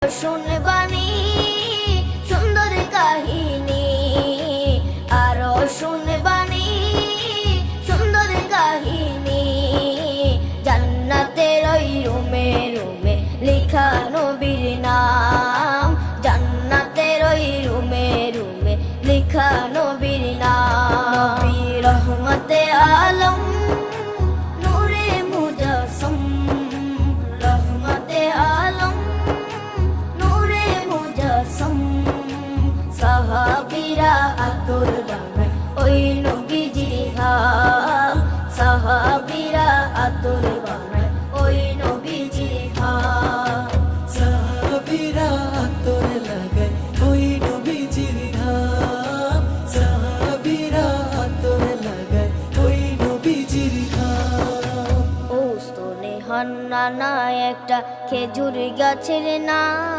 শুনবানি সুন্দর কাহিনী, আরো শুনবানি সুন্দর কাহিনী। জান্নাতের ওই রুমে রুমে লেখা নবীর নাম, জান্নাতের ওই রুমে রুমে লেখা নবীর নাম। নবী রহমতে আলম নূরে মুজাসসম, রহমতে আলম নূরে মুজাসসম। সাহাবীরা আতর বানায় ওই নবীজির ঘাম, সাহাবীরা আতর বানায় ওই নবীজির ঘাম। সাহাবীরা আতর লাগায় ওই নবীজির ঘাম, সাহাবীরা আতর লাগায় ওই নবীজির ঘাম। ও স্তনে হান্নানা একটা খেজুর গাছের নাম।